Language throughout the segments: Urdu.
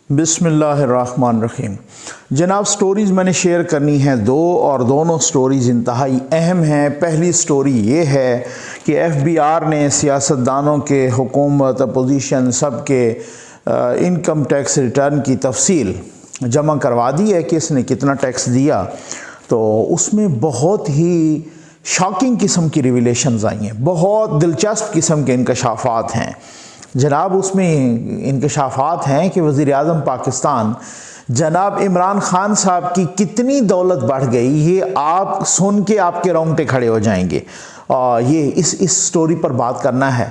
بسم اللہ الرحمن الرحیم۔ جناب سٹوریز میں نے شیئر کرنی ہیں دو، اور دونوں سٹوریز انتہائی اہم ہیں۔ پہلی سٹوری یہ ہے کہ ایف بی آر نے سیاستدانوں کے، حکومت، اپوزیشن سب کے انکم ٹیکس ریٹرن کی تفصیل جمع کروا دی ہے کہ اس نے کتنا ٹیکس دیا۔ تو اس میں بہت ہی شاکنگ قسم کی ریویلیشنز آئی ہیں، بہت دلچسپ قسم کے انکشافات ہیں جناب۔ اس میں انکشافات ہیں کہ وزیر اعظم پاکستان جناب عمران خان صاحب کی کتنی دولت بڑھ گئی، یہ آپ سن کے آپ کے رونگٹے کھڑے ہو جائیں گے۔ یہ اس سٹوری پر بات کرنا ہے،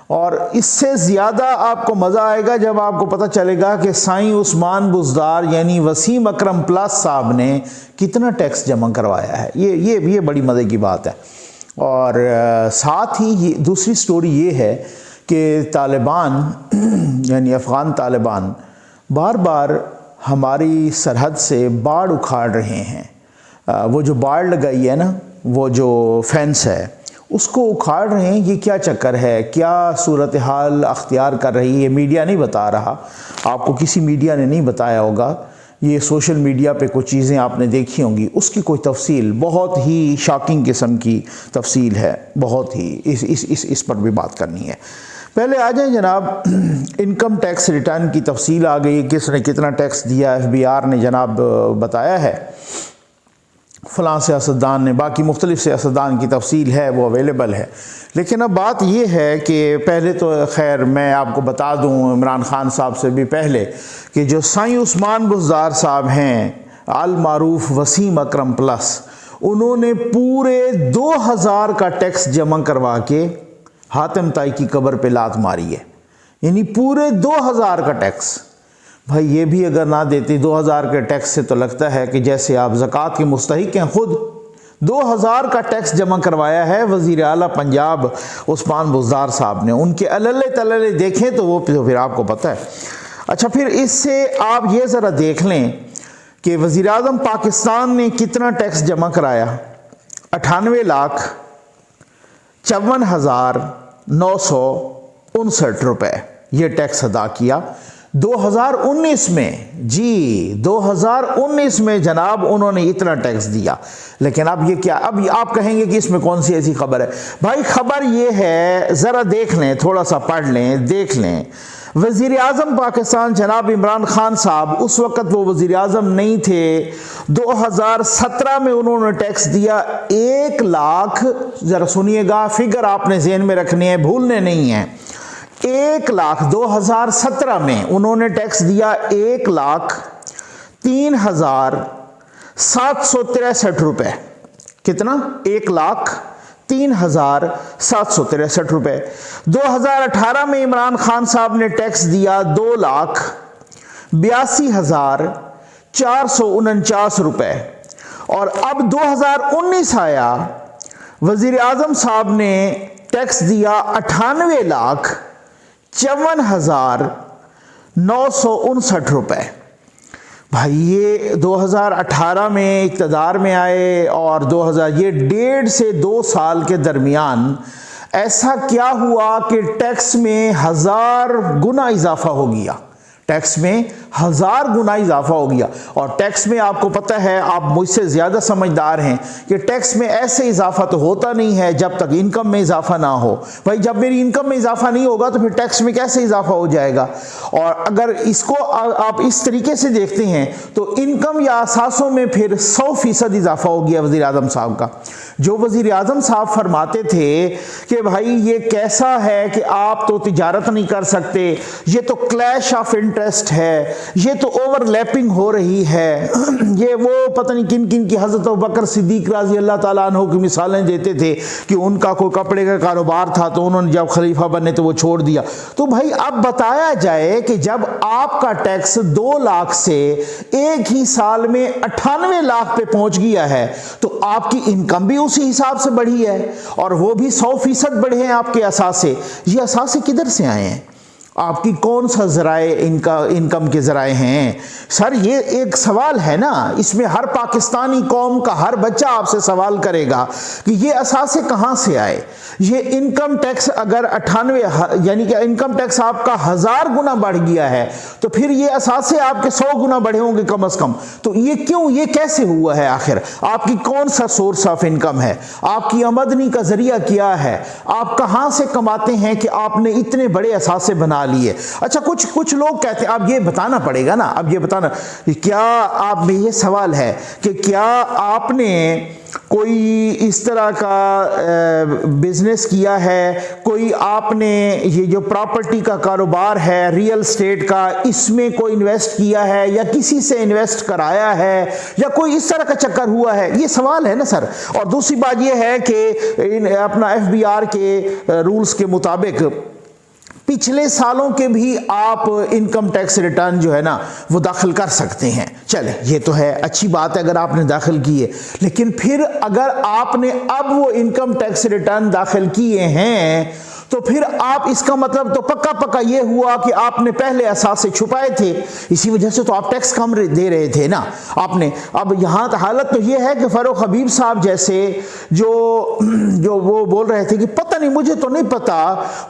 اور اس سے زیادہ آپ کو مزہ آئے گا جب آپ کو پتہ چلے گا کہ سائیں عثمان بزدار یعنی وسیم اکرم پلس صاحب نے کتنا ٹیکس جمع کروایا ہے۔ یہ بڑی مزے کی بات ہے۔ اور ساتھ ہی دوسری سٹوری یہ ہے کہ طالبان یعنی افغان طالبان بار بار ہماری سرحد سے باڑ اکھاڑ رہے ہیں۔ وہ جو باڑ لگائی ہے نا، وہ جو فینس ہے، اس کو اکھاڑ رہے ہیں۔ یہ کیا چکر ہے، کیا صورتحال اختیار کر رہی ہے؟ میڈیا نہیں بتا رہا، آپ کو کسی میڈیا نے نہیں بتایا ہوگا۔ یہ سوشل میڈیا پہ کچھ چیزیں آپ نے دیکھی ہوں گی، اس کی کوئی تفصیل بہت ہی شاکنگ قسم کی تفصیل ہے، بہت ہی اس پر بھی بات کرنی ہے۔ پہلے آ جائیں جناب، انکم ٹیکس ریٹرن کی تفصیل آ گئی، کس نے کتنا ٹیکس دیا۔ ایف بی آر نے جناب بتایا ہے، فلاں سیاستدان نے، باقی مختلف سیاستدان کی تفصیل ہے، وہ اویلیبل ہے۔ لیکن اب بات یہ ہے کہ پہلے تو خیر میں آپ کو بتا دوں عمران خان صاحب سے بھی پہلے کہ جو سائیں عثمان بزدار صاحب ہیں المعروف وسیم اکرم پلس، انہوں نے پورے 2000 کا ٹیکس جمع کروا کے حاتم طائی کی قبر پہ لات ماری ہے، یعنی پورے 2000 کا ٹیکس۔ بھائی یہ بھی اگر نہ دیتی 2000 کے ٹیکس سے، تو لگتا ہے کہ جیسے آپ زکوٰۃ کے مستحق ہیں خود۔ 2000 کا ٹیکس جمع کروایا ہے وزیر اعلیٰ پنجاب عثمان بزدار صاحب نے۔ ان کے اللے تللے دیکھیں تو وہ پھر آپ کو پتہ ہے۔ اچھا، پھر اس سے آپ یہ ذرا دیکھ لیں کہ وزیر اعظم پاکستان نے کتنا ٹیکس جمع کرایا۔ 98,54,959 روپے یہ ٹیکس ادا کیا 2019 میں۔ جی 2019 میں جناب انہوں نے اتنا ٹیکس دیا۔ لیکن اب یہ کیا، اب آپ کہیں گے کہ اس میں کون سی ایسی خبر ہے؟ بھائی خبر یہ ہے، ذرا دیکھ لیں، تھوڑا سا پڑھ لیں، دیکھ لیں۔ وزیر اعظم پاکستان جناب عمران خان صاحب، اس وقت وہ وزیر اعظم نہیں تھے، 2017 میں انہوں نے ٹیکس دیا 1 لاکھ، ذرا سنیے گا، فگر آپ نے ذہن میں رکھنے ہیں، بھولنے نہیں ہیں۔ 1 لاکھ 2017 میں انہوں نے ٹیکس دیا 1,03,763 روپے۔ کتنا؟ 1,03,763 روپے۔ 2018 میں عمران خان صاحب نے ٹیکس دیا 2,82,449 روپے۔ اور اب 2019 آیا، وزیر اعظم صاحب نے ٹیکس دیا 98,54,959 روپے۔ بھائی یہ 2018 میں اقتدار میں آئے، اور یہ 1.5 سے 2 سال کے درمیان ایسا کیا ہوا کہ ٹیکس میں 1000 گنا اضافہ ہو گیا، ٹیکس میں 1000 گنا اضافہ ہو گیا۔ اور ٹیکس میں آپ کو پتہ ہے، آپ مجھ سے زیادہ سمجھدار ہیں، کہ ٹیکس میں ایسے اضافہ تو ہوتا نہیں ہے جب تک انکم میں اضافہ نہ ہو۔ بھائی جب میری انکم میں اضافہ نہیں ہوگا تو پھر ٹیکس میں کیسے اضافہ ہو جائے گا؟ اور اگر اس کو آپ اس طریقے سے دیکھتے ہیں تو انکم یا اثاثوں میں پھر 100% اضافہ ہو گیا وزیر اعظم صاحب کا۔ جو وزیر اعظم صاحب فرماتے تھے کہ بھائی یہ کیسا ہے کہ آپ تو تجارت نہیں کر سکتے، یہ تو کلیش آف انٹرسٹ ہے، یہ تو اوور لیپنگ ہو رہی ہے، یہ وہ پتہ نہیں کن کن کی حضرت ابوبکر صدیق رضی اللہ تعالیٰ عنہ کی مثالیں دیتے تھے کہ ان کا کوئی کپڑے کا کاروبار تھا تو انہوں نے جب خلیفہ بنے تو وہ چھوڑ دیا۔ تو بھائی اب بتایا جائے کہ جب آپ کا ٹیکس 2 لاکھ سے ایک ہی سال میں 98 لاکھ پہ پہنچ گیا ہے، تو آپ کی انکم بھی اسی حساب سے بڑھی ہے، اور وہ بھی 100% بڑھے ہیں آپ کے اثاثے۔ یہ اثاثے کدھر سے آئے ہیں؟ آپ کی کون سا ذرائع انکم کے ذرائع ہیں؟ سر یہ ایک سوال ہے نا، اس میں ہر پاکستانی قوم کا ہر بچہ آپ سے سوال کرے گا کہ یہ اثاثے کہاں سے آئے؟ یہ انکم ٹیکس اگر 98 یعنی کہ انکم ٹیکس آپ کا 1000 گنا بڑھ گیا ہے تو پھر یہ اثاثے آپ کے 100 گنا بڑھے ہوں گے کم از کم. تو یہ کیوں، یہ کیسے ہوا ہے؟ آخر آپ کی کون سا سورس آف انکم ہے؟ آپ کی آمدنی کا ذریعہ کیا ہے؟ آپ کہاں سے کماتے ہیں کہ آپ نے اتنے بڑے اثاثے بنا لیے؟ اچھا کچھ لوگ کہتے ہیں اب یہ بتانا پڑے گا نا، اب یہ بتانا کیا آپ میں یہ سوال ہے کہ کیا آپ نے کوئی اس طرح کا بزنس کیا ہے، کوئی آپ نے یہ جو پراپرٹی کا کاروبار ہے ریئل اسٹیٹ کا، اس میں کوئی انویسٹ کیا ہے یا کسی سے انویسٹ کرایا ہے یا کوئی اس طرح کا چکر ہوا ہے؟ یہ سوال ہے نا سر. اور دوسری بات یہ ہے کہ اپنا FBR کے رولز کے مطابق پچھلے سالوں کے بھی آپ انکم ٹیکس ریٹرن جو ہے نا وہ داخل کر سکتے ہیں. چلے یہ تو ہے، اچھی بات ہے اگر آپ نے داخل کیے، لیکن پھر اگر آپ نے اب وہ انکم ٹیکس ریٹرن داخل کیے ہیں تو پھر آپ اس کا مطلب تو پکا یہ ہوا کہ آپ نے پہلے اثاثے چھپائے تھے، اسی وجہ سے تو آپ ٹیکس کم دے رہے تھے نا آپ نے. اب یہاں حالت تو یہ ہے کہ فاروق حبیب صاحب جیسے جو وہ بول رہے تھے کہ پتہ نہیں، مجھے تو نہیں پتا،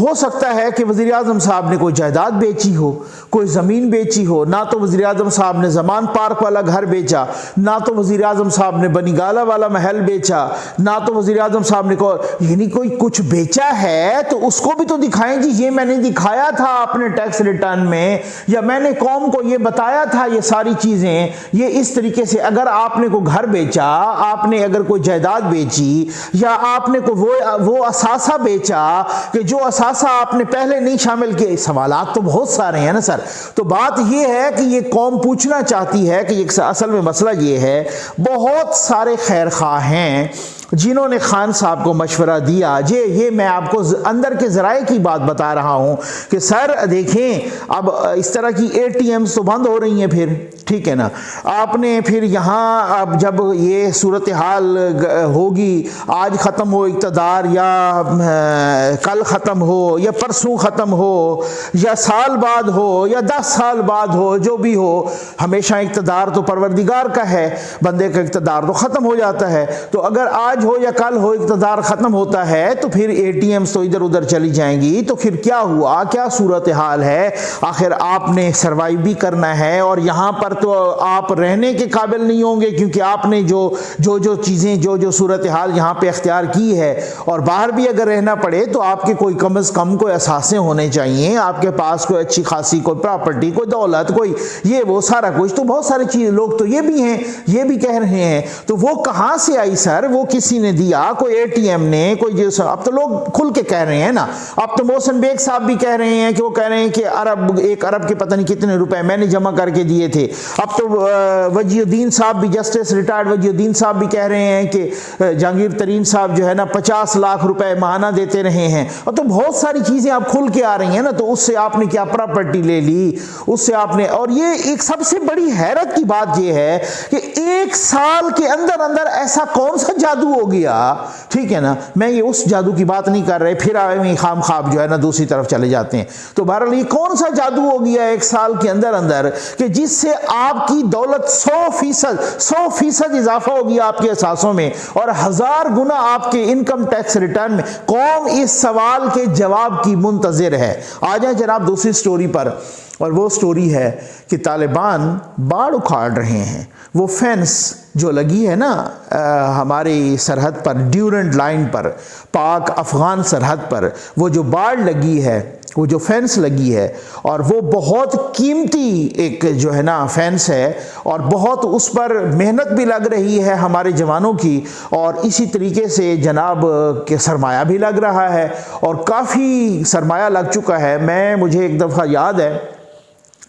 ہو سکتا ہے کہ وزیر اعظم صاحب نے کوئی جائیداد بیچی ہو، کوئی زمین بیچی ہو. نہ تو وزیر اعظم صاحب نے زمان پارک والا گھر بیچا، نہ تو وزیر اعظم صاحب نے بنی گالہ والا محل بیچا، نہ تو وزیر اعظم صاحب نے یعنی کوئی کچھ بیچا ہے تو اس کو بھی تو دکھائیں جی، یہ میں نے دکھایا تھا اپنے ٹیکس ریٹرن میں، یا میں نے قوم کو یہ بتایا تھا یہ ساری چیزیں. یہ اس طریقے سے اگر آپ نے کوئی گھر بیچا، آپ نے اگر کوئی جائیداد بیچی، یا آپ نے کوئی وہ اثاثہ بیچا کہ جو اثاثہ آپ نے پہلے نہیں شامل کیے، سوالات تو بہت سارے ہیں نا سر. تو بات یہ ہے کہ یہ قوم پوچھنا چاہتی ہے کہ اصل میں مسئلہ یہ ہے، بہت سارے خیر خواہ ہیں جنہوں نے خان صاحب کو مشورہ دیا. یہ میں آپ کو اندر کے ذرائع کی بات بتا رہا ہوں کہ سر دیکھیں اب اس طرح کی ATMs تو بند ہو رہی ہیں، پھر ٹھیک ہے نا. آپ نے پھر یہاں اب جب یہ صورتحال ہوگی، آج ختم ہو اقتدار یا کل ختم ہو یا پرسوں ختم ہو یا سال بعد ہو یا 10 سال بعد ہو، جو بھی ہو، ہمیشہ اقتدار تو پروردگار کا ہے، بندے کا اقتدار تو ختم ہو جاتا ہے. تو اگر آج ہو یا کل ہو اقتدار ختم ہوتا ہے تو پھر ATMs تو ادھر ادھر چلی جائیں گی. تو پھر کیا ہوا، کیا صورتحال ہے؟ آخر آپ نے سروائیو بھی کرنا ہے، اور یہاں پر تو آپ رہنے کے قابل نہیں ہوں گے کیونکہ آپ نے جو چیزیں جو صورتحال یہاں پہ اختیار کی ہے. اور باہر بھی اگر رہنا پڑے تو آپ کے کوئی کم از کم کوئی اثاثے ہونے چاہیے، آپ کے پاس کوئی اچھی خاصی کوئی پراپرٹی، کوئی دولت، کوئی یہ وہ سارا کچھ. تو بہت ساری چیز لوگ تو یہ بھی ہیں، یہ بھی کہہ رہے ہیں. تو وہ کہاں سے آئی سر؟ وہ کسی نے دیا، کوئی ATM نے، کوئی اب تو لوگ کھل کے کہہ رہے ہیں نا. اب تو محسن بیگ صاحب بھی کہہ رہے ہیں کہ وہ کہہ رہے ہیں کہ ایک ارب کے پتہ نہیں کتنے روپے میں نے جمع کر کے دیے تھے. اب تو وجی الدین صاحب بھی، جسٹس ریٹائرڈ وجی الدین صاحب بھی کہہ رہے ہیں کہ جہانگیر ترین صاحب جو ہے نا 50 لاکھ روپے ماہانہ دیتے رہے ہیں. اور تو بہت ساری چیزیں آپ کھل کے آ رہی ہیں نا. تو اس سے آپ نے کیا پراپرٹی لے لی، اس سے آپ نے. اور یہ ایک سب سے بڑی حیرت کی بات یہ ہے کہ 1 سال کے اندر ایسا کون سا جادو ہو گیا؟ ٹھیک ہے نا، میں یہ اس جادو کی بات نہیں کر رہے، پھر آئے خام خواب جو ہے نا دوسری طرف چلے جاتے ہیں. تو بہرحال یہ کون سا جادو ہو گیا 1 سال کے اندر کہ جس سے آپ کی دولت 100% اضافہ ہو گیا آپ کے اثاثوں میں، اور 1000 گنا آپ کے انکم ٹیکس ریٹرن میں. قوم اس سوال کے جواب کی منتظر ہے. آ جائیں جناب دوسری سٹوری پر، اور وہ سٹوری ہے کہ طالبان باڑ اکھاڑ رہے ہیں. وہ فینس جو لگی ہے نا ہماری سرحد پر، ڈیورنٹ لائن پر، پاک افغان سرحد پر، وہ جو باڑ لگی ہے، وہ جو فینس لگی ہے، اور وہ بہت قیمتی ایک جو ہے نا فینس ہے، اور بہت اس پر محنت بھی لگ رہی ہے ہمارے جوانوں کی، اور اسی طریقے سے جناب کہ سرمایہ بھی لگ رہا ہے، اور کافی سرمایہ لگ چکا ہے. مجھے ایک دفعہ یاد ہے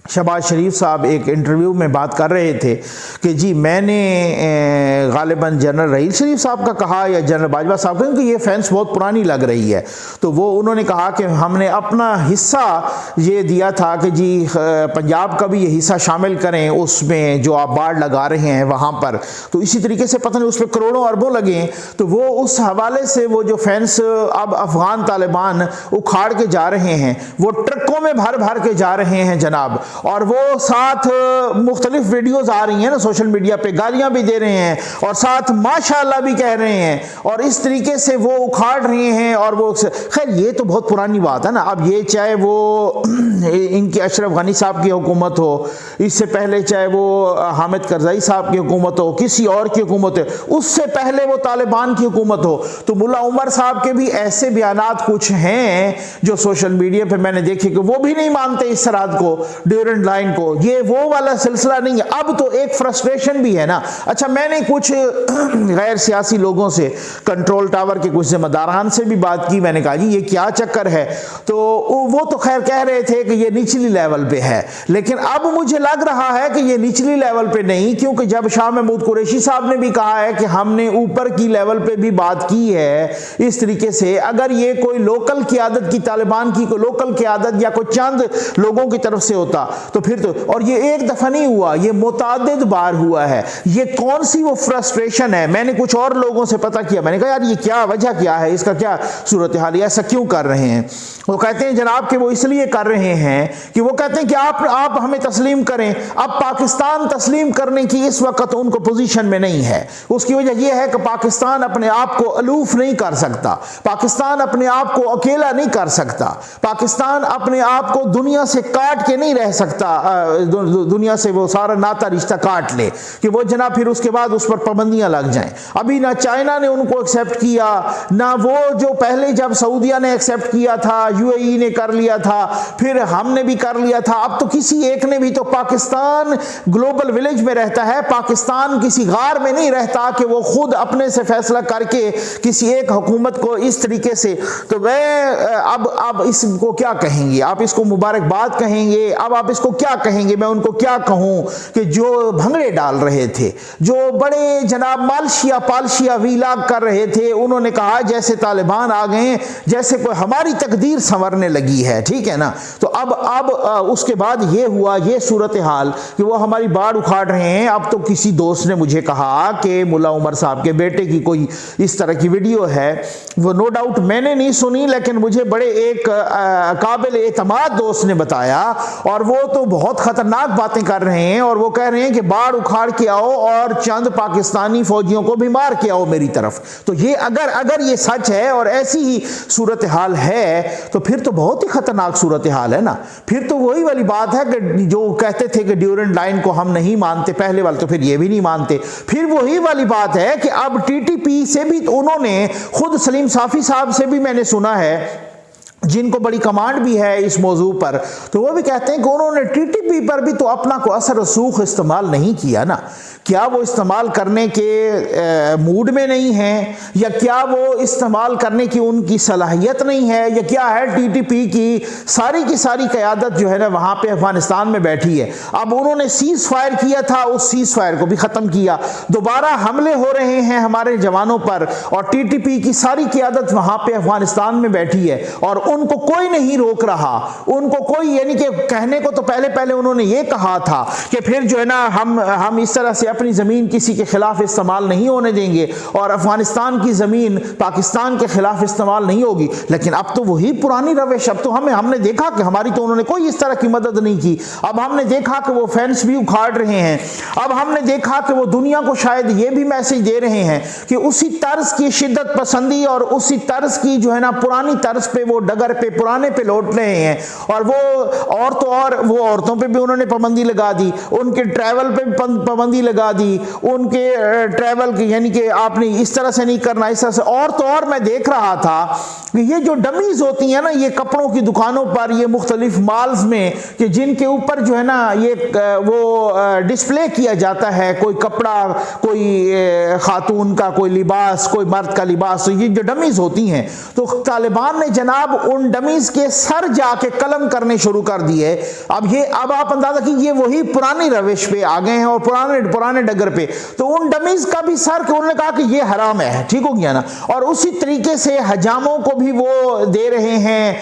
شہباز شریف صاحب ایک انٹرویو میں بات کر رہے تھے کہ جی میں نے غالباً جنرل رحیل شریف صاحب کا کہا یا جنرل باجوہ صاحب کا، کیونکہ یہ فینس بہت پرانی لگ رہی ہے، تو وہ انہوں نے کہا کہ ہم نے اپنا حصہ یہ دیا تھا کہ جی پنجاب کا بھی یہ حصہ شامل کریں اس میں جو آپ باڑ لگا رہے ہیں وہاں پر، تو اسی طریقے سے پتہ نہیں اس پہ کروڑوں اربوں لگے ہیں، تو وہ اس حوالے سے وہ جو فینس اب افغان طالبان اکھاڑ کے جا رہے ہیں، وہ ٹرکوں میں بھر بھر کے جا رہے ہیں جناب، اور وہ ساتھ مختلف ویڈیوز آ رہی ہیں نا سوشل میڈیا پہ، گالیاں بھی دے رہے ہیں اور ساتھ ماشاءاللہ بھی کہہ رہے ہیں، اور اس طریقے سے وہ اکھاڑ رہے ہیں، اور وہ خیر یہ تو بہت پرانی بات ہے نا، اب یہ چاہے وہ ان کی اشرف غنی صاحب کی حکومت ہو، اس سے پہلے چاہے وہ حامد کرزئی صاحب کی حکومت ہو، کسی اور کی حکومت ہو، اس سے پہلے وہ طالبان کی حکومت ہو، تو ملا عمر صاحب کے بھی ایسے بیانات کچھ ہیں جو سوشل میڈیا پہ میں نے دیکھے کہ وہ بھی نہیں مانتے اس سرحد کو، ڈیورنڈ لائن کو، یہ وہ والا سلسلہ نہیں ہے۔ اب تو ایک فرسٹریشن بھی ہے نا۔ اچھا میں نے کچھ غیر سیاسی لوگوں سے، کنٹرول ٹاور کے کچھ ذمہ داران سے بھی بات کی، میں نے کہا جی یہ کیا چکر ہے، تو وہ تو خیر کہہ رہے تھے کہ یہ نچلی لیول پہ ہے، لیکن اب مجھے لگ رہا ہے کہ یہ نچلی لیول پہ نہیں، کیونکہ جب شاہ محمود قریشی صاحب نے بھی کہا ہے کہ ہم نے اوپر کی لیول پہ بھی بات کی ہے اس طریقے سے، اگر یہ کوئی لوکل قیادت کی، طالبان کی کوئی لوکل قیادت یا کوئی چند لوگوں کی طرف سے ہوتا تو پھر تو، اور یہ ایک دفعہ نہیں ہوا، یہ متعدد بار ہوا ہے۔ یہ کون سی وہ فرسٹریشن ہے؟ میں نے کچھ اور لوگوں سے پتہ کیا، میں نے کہا یار یہ کیا وجہ کیا ہے، اس کا کیا صورتحال ہے، ایسا کیوں کر رہے ہیں؟ وہ کہتے ہیں جناب کہ وہ اس لیے کر رہے ہیں کہ وہ کہتے ہیں کہ آپ ہمیں تسلیم کریں، اب پاکستان تسلیم کرنے کی اس وقت ان کو پوزیشن میں نہیں ہے۔ اس کی وجہ یہ ہے کہ پاکستان اپنے آپ کو الوف نہیں کر سکتا، پاکستان اپنے آپ کو اکیلا نہیں کر سکتا، پاکستان اپنے آپ کو دنیا سے کاٹ کے نہیں رہ سکتا، دنیا سے وہ سارا ناطہ رشتہ کاٹ لے کہ وہ جناب پھر اس کے بعد اس پر پابندیاں لگ جائیں۔ ابھی نہ چائنا نے ان کو ایکسیپٹ کیا، نہ وہ جو پہلے جب سعودیہ نے ایکسیپٹ کیا تھا، یو اے ای نے کر لیا تھا، پھر ہم نے بھی کر لیا تھا، اب تو کسی ایک نے بھی، تو پاکستان گلوبل ولیج میں رہتا ہے، پاکستان کسی غار میں نہیں رہتا کہ وہ خود اپنے سے فیصلہ کر کے کسی ایک حکومت کو اس طریقے سے، تو میں اب اس کو کیا کہیں گے؟ آپ اس کو مبارکباد کہیں گے؟ اب آپ اس کو کیا کہیں گے؟ میں ان کو کیا کہوں کہ جو بھنگڑے ڈال رہے تھے، جو بڑے جناب مالشیا پالشیا ویلاگ کر رہے تھے، انہوں نے کہا جیسے طالبان آ گئے ہیں، جیسے کوئی ہماری تقدیر سنورنے لگی ہے، ٹھیک ہے نا؟ تو اب اس کے بعد یہ ہوا، یہ صورتحال کہ وہ ہماری باڑ اکھاڑ رہے ہیں۔ اب تو کسی دوست نے مجھے کہا کہ ملا عمر صاحب کے بیٹے کی کوئی اس طرح کی ویڈیو ہے، وہ نو ڈاؤٹ میں نے نہیں سنی، لیکن مجھے بڑے ایک قابل اعتماد دوست نے بتایا، اور وہ تو بہت خطرناک باتیں کر رہے ہیں، اور وہ کہہ رہے ہیں کہ باڑ اکھاڑ کے آؤ اور چند پاکستانی فوجیوں کو بھی مار کے آؤ میری طرف۔ تو یہ اگر یہ سچ ہے اور ایسی ہی صورتحال ہے تو پھر تو بہت ہی خطرناک صورتحال ہے نا۔ پھر تو وہی والی بات ہے کہ جو کہتے تھے کہ ڈیورنڈ لائن کو ہم نہیں مانتے پہلے والے، تو پھر یہ بھی نہیں مانتے۔ پھر وہی والی بات ہے کہ اب ٹی ٹی پی سے بھی انہوں نے، خود سلیم صافی صاحب سے بھی میں نے سنا ہے، جن کو بڑی کمانڈ بھی ہے اس موضوع پر، تو وہ بھی کہتے ہیں کہ انہوں نے ٹی ٹی پی پر بھی تو اپنا کو اثر رسوخ استعمال نہیں کیا نا۔ کیا وہ استعمال کرنے کے موڈ میں نہیں ہیں، یا کیا وہ استعمال کرنے کی ان کی صلاحیت نہیں ہے، یا کیا ہے؟ ٹی ٹی پی کی ساری قیادت جو ہے نا وہاں پہ افغانستان میں بیٹھی ہے۔ اب انہوں نے سیز فائر کیا تھا، اس سیز فائر کو بھی ختم کیا، دوبارہ حملے ہو رہے ہیں ہمارے جوانوں پر، اور ٹی ٹی پی کی ساری قیادت وہاں پہ افغانستان میں بیٹھی ہے، اور ان کو کوئی نہیں روک رہا، ان کو کوئی، یعنی کہ کہنے کو تو پہلے انہوں نے یہ کہا تھا کہ پھر جو ہے نا ہم اس طرح سے اپنی زمین کسی کے خلاف استعمال نہیں ہونے دیں گے، اور افغانستان کی زمین پاکستان کے خلاف استعمال نہیں ہوگی، لیکن اب تو وہی پرانی روش، اب تو ہم نے دیکھا کہ ہماری تو انہوں نے کوئی اس طرح کی مدد نہیں کی، اب ہم نے دیکھا کہ وہ فینس بھی اکھاڑ رہے ہیں، اب ہم نے دیکھا کہ وہ دنیا کو شاید یہ بھی میسج دے رہے ہیں کہ اسی طرز کی شدت پسندی اور اسی طرز کی جو ہے نا پرانی طرز پہ وہ ڈگر پہ پرانے پہ لوٹ رہے ہیں، اور وہ عورتوں پہ بھی انہوں نے پابندی لگا دی، ان کے ٹریول پہ پابندی لگا دی، ان کے ٹریول کی، یعنی کہ آپ نے اس طرح سے نہیں کرنا، اس طرح سے، اور میں دیکھ رہا تھا کہ یہ جو ڈمیز ہوتی ہیں نا یہ کپڑوں کی دکانوں پر، یہ مختلف مالز میں، کہ جن کے اوپر جو ہے نا یہ وہ ڈسپلے کیا جاتا ہے کوئی کپڑا، کوئی خاتون کا کوئی لباس، کوئی مرد کا لباس، یہ جو ڈمیز ہوتی ہیں، تو طالبان نے جناب ان ڈمیز کے سر جا کے قلم کرنے شروع کر دیے. اب آپ اندازہ کیجئے وہی پرانی روش پہ آ گئے ہیں اور پرانے ڈگر پہ. تو ان ڈمیز کا بھی سر کہ انہوں نے کہا کہ یہ حرام ہے, ٹھیک ہو گیا نا. اور اسی طریقے سے حجاموں کو بھی وہ دے رہے ہیں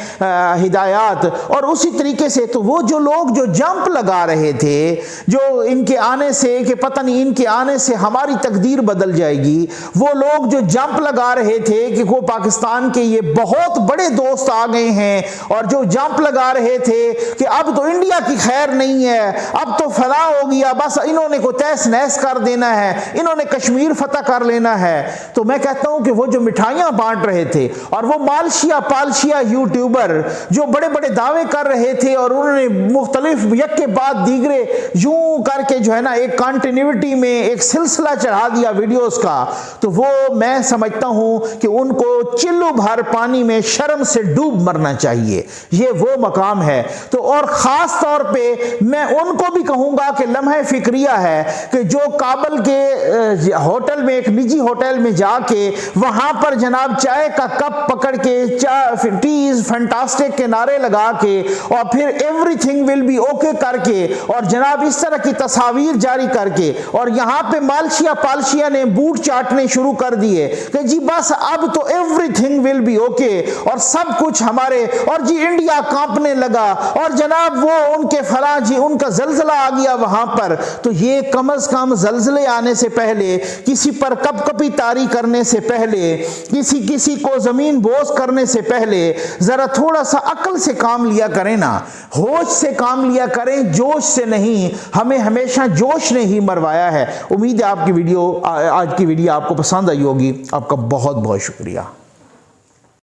ہدایات, اور اسی طریقے سے تو وہ جو لوگ جو جمپ لگا رہے تھے, جو ان کے آنے سے کہ پتہ نہیں ان کے آنے سے ہماری تقدیر بدل جائے گی, وہ لوگ جو جمپ لگا رہے تھے کہ وہ پاکستان کے یہ بہت بڑے دوست آ گئے ہیں, اور جو جمپ لگا رہے تھے کہ اب تو انڈیا کی خیر نہیں ہے, اب تو فلاں ہو گیا, بس انہوں نے کو تیس نیس کر دینا ہے, انہوں نے کشمیر فتح کر لینا ہے. تو میں کہتا ہوں کہ وہ جو مٹھائیاں بانٹ رہے تھے اور وہ مالشیا پالشیا یوٹیوبر جو بڑے بڑے دعوے کر رہے تھے, اور انہوں نے مختلف یک کے بعد دیگرے یوں کر کے جو ہے نا ایک کنٹینیوٹی میں ایک سلسلہ چڑھا دیا ویڈیوز کا, تو وہ میں سمجھتا ہوں کہ ان کو چلو بھر پانی میں شرم سے ڈوب مرنا چاہیے. یہ وہ مقام ہے. تو اور خاص طور پہ میں ان کو بھی کہوں گا کہ لمحہ فکریہ ہے کہ جو کابل کے ہوٹل میں ایک نجی ہوٹل میں جا کے وہاں پر جناب چائے کا کپ پکڑ کے ٹی از فینٹاسٹک کے نعرے لگا کے اور پھر everything will be okay کر کے اور جناب اس طرح کی تصاویر جاری کر کے, اور یہاں پہ مالشیا پالشیا نے بوٹ چاٹنے شروع کر دیے کہ جی بس اب تو everything will be okay اور سب کچھ ہمارے, اور جی انڈیا کانپنے لگا, اور جناب وہ ان کے فلاں جی ان کا زلزلہ آ گیا وہاں پر. تو یہ کم از کم زلزلے آنے سے پہلے, کسی پر کپ کپی طاری کرنے سے پہلے, کسی کو زمین بوس کرنے سے پہلے ذرا تھوڑا سا عقل سے کام لیا کریں نا, ہوش سے کام لیا کریں, جوش سے نہیں. ہمیں ہمیشہ جوش نے ہی مروایا ہے. امید ہے آپ کی ویڈیو آج کی ویڈیو آپ کو پسند آئی ہوگی. آپ کا بہت بہت شکریہ.